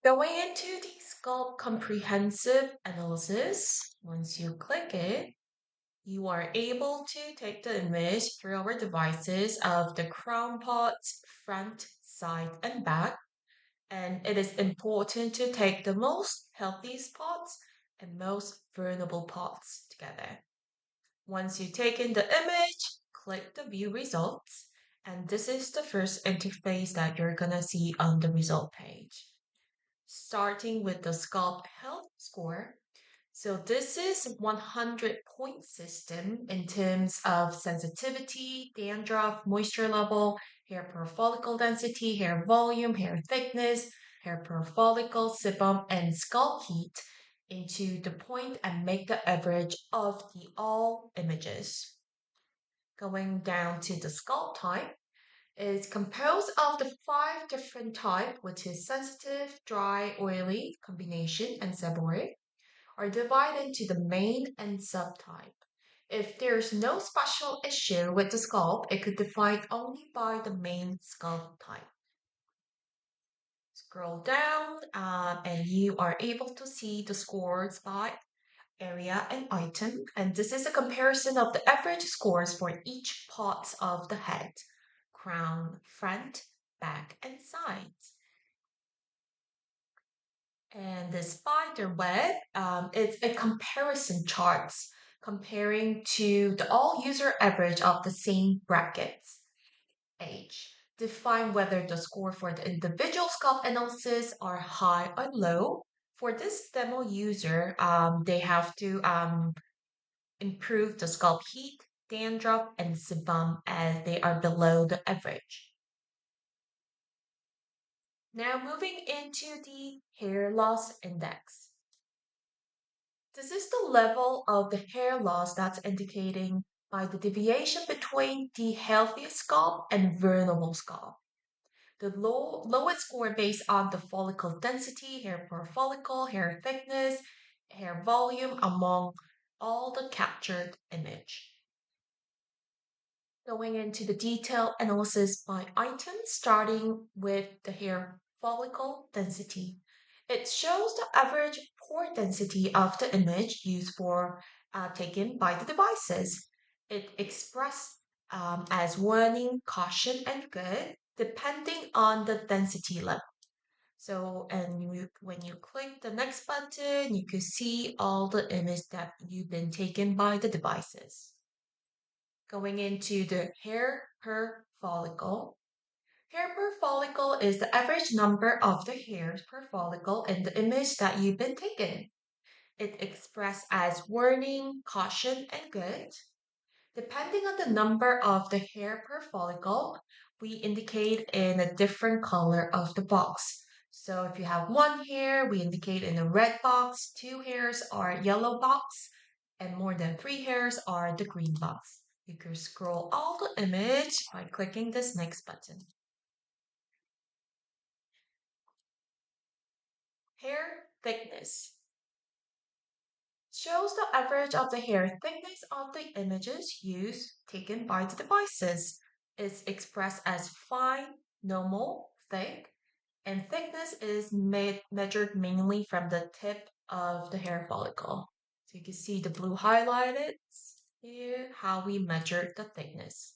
Going into the Scalp Comprehensive Analysis, once you click it, you are able to take the image through our devices of the crown parts, front, side, and back. And it is important to take the most healthiest parts and most vulnerable parts together. Once you take in the image, click the view results. And this is the first interface that you're gonna see on the result page. Starting with the Scalp Health Score. So this is 100-point system in terms of sensitivity, dandruff, moisture level, hair per follicle density, hair volume, hair thickness, hair per follicle, sebum, and scalp heat into the point and make the average of the all images. Going down to the scalp type, is composed of the five different type, which is sensitive, dry, oily, combination, and seborrheic, are divided into the main and subtype. If there's no special issue with the scalp, it could define only by the main scalp type. Scroll down and you are able to see the scores by area and item. And this is a comparison of the average scores for each parts of the head, crown, front, back, and sides. And the spider web is a comparison charts comparing to the all user average of the same brackets. Age. Define whether the score for the individual scalp analysis are high or low. For this demo user, they have to improve the scalp heat, dandruff, and sebum as they are below the average. Now moving into the hair loss index. This is the level of the hair loss that's indicating by the deviation between the healthiest scalp and vulnerable scalp. The lowest score based on the follicle density, hair per follicle, hair thickness, hair volume among all the captured image. Going into the detailed analysis by item, starting with the hair follicle density. It shows the average pore density of the image used for taken by the devices. It expressed as warning, caution, and good, depending on the density level. So, when you click the next button, you can see all the image that you've been taken by the devices. Going into the hair per follicle. Hair per follicle is the average number of the hairs per follicle in the image that you've been taken. It expressed as warning, caution, and good. Depending on the number of the hair per follicle, we indicate in a different color of the box. So if you have one hair, we indicate in a red box, two hairs are yellow box, and more than three hairs are the green box. You can scroll all the image by clicking this next button. Hair thickness shows the average of the hair thickness of the images used taken by the devices. It's expressed as fine, normal, thick, and thickness is measured mainly from the tip of the hair follicle. So you can see the blue highlighted here, how we measure the thickness.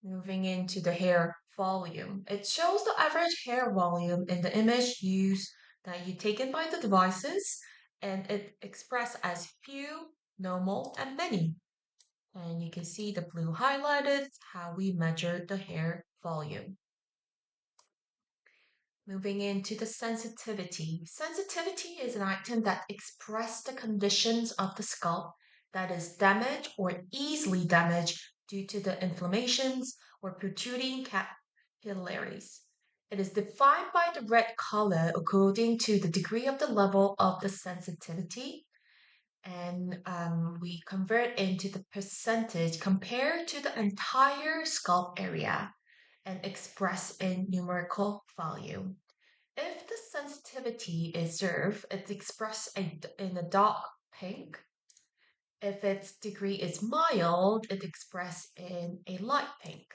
Moving into the hair volume. It shows the average hair volume in the image used that you taken by the devices, and it expressed as few, normal, and many. And you can see the blue highlighted how we measure the hair volume. Moving into the sensitivity. Sensitivity is an item that expresses the conditions of the scalp that is damaged or easily damaged due to the inflammations or protruding capillaries. It is defined by the red color according to the degree of the level of the sensitivity, and we convert into the percentage compared to the entire scalp area and express in numerical value. If the sensitivity is zero, it's expressed in a dark pink. If its degree is mild, it's expressed in a light pink.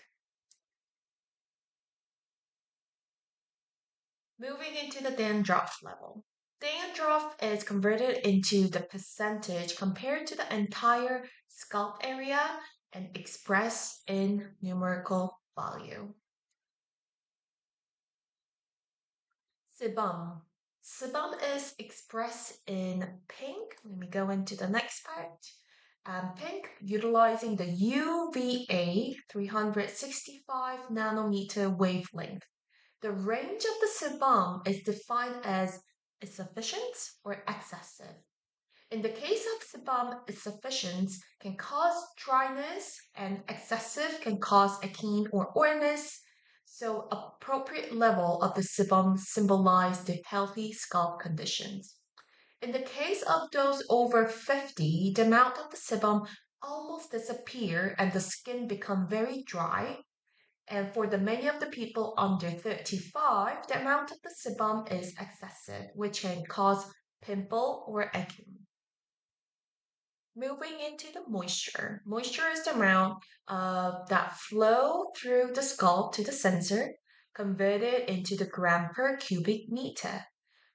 Moving into the dandruff level. Dandruff is converted into the percentage compared to the entire scalp area and expressed in numerical value. Sebum. Sebum is expressed in pink. Let me go into the next part. Pink, utilizing the UVA 365 nanometer wavelength. The range of the sebum is defined as insufficient or excessive. In the case of sebum, insufficient can cause dryness and excessive can cause acne or oiliness. So appropriate level of the sebum symbolize the healthy scalp conditions. In the case of those over 50, the amount of the sebum almost disappear and the skin become very dry. And for the many of the people under 35, the amount of the sebum is excessive, which can cause pimple or acne. Moving into the moisture. Moisture is the amount that flow through the scalp to the sensor, converted into the gram per cubic meter.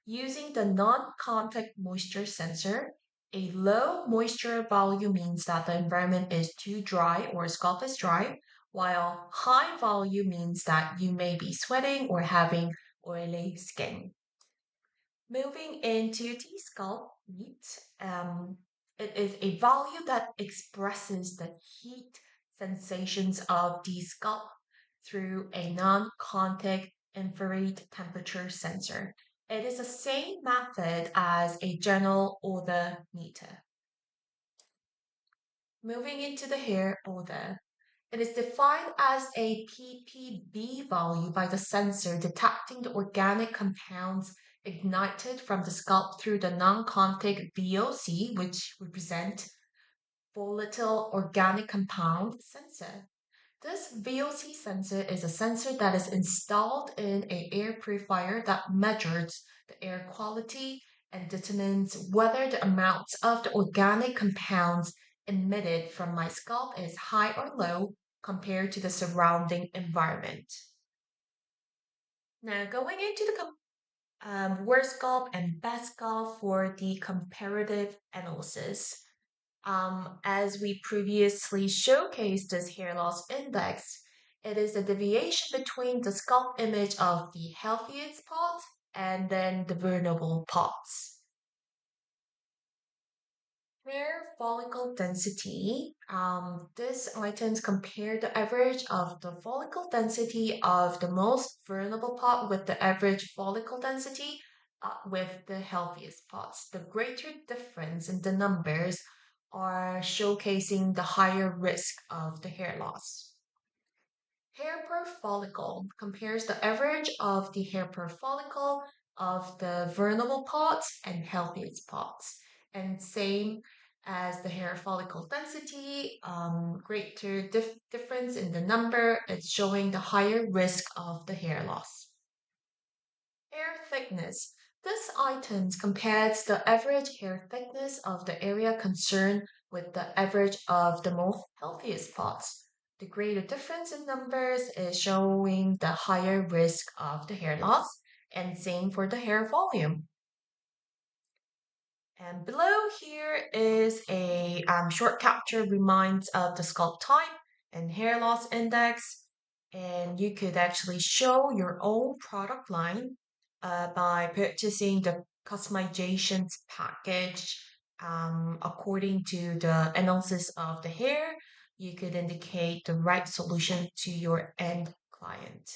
Using the non-contact moisture sensor, a low moisture value means that the environment is too dry or scalp is dry, while high value means that you may be sweating or having oily skin. Moving into the scalp heat, it is a value that expresses the heat sensations of the scalp through a non-contact infrared temperature sensor. It is the same method as a general odor meter. Moving into the hair odor. It is defined as a ppb value by the sensor detecting the organic compounds ignited from the scalp through the non-contact VOC, which represent volatile organic compound sensor. This VOC sensor is a sensor that is installed in an air purifier that measures the air quality and determines whether the amount of the organic compounds emitted from my scalp is high or low compared to the surrounding environment. Now, going into the worst scalp and best scalp for the comparative analysis. As we previously showcased this hair loss index, it is the deviation between the scalp image of the healthiest parts and then the vulnerable parts. Hair follicle density. These items compare the average of the follicle density of the most vulnerable part with the average follicle density with the healthiest parts. The greater difference in the numbers are showcasing the higher risk of the hair loss. Hair per follicle compares the average of the hair per follicle of the vulnerable parts and healthiest parts. And same as the hair follicle density, greater difference in the number, it's showing the higher risk of the hair loss. Hair thickness. This item compares the average hair thickness of the area concerned with the average of the most healthiest parts. The greater difference in numbers is showing the higher risk of the hair loss, and same for the hair volume. And below here is a short capture reminds of the scalp type and hair loss index. And you could actually show your own product line by purchasing the customizations package according to the analysis of the hair. You could indicate the right solution to your end client.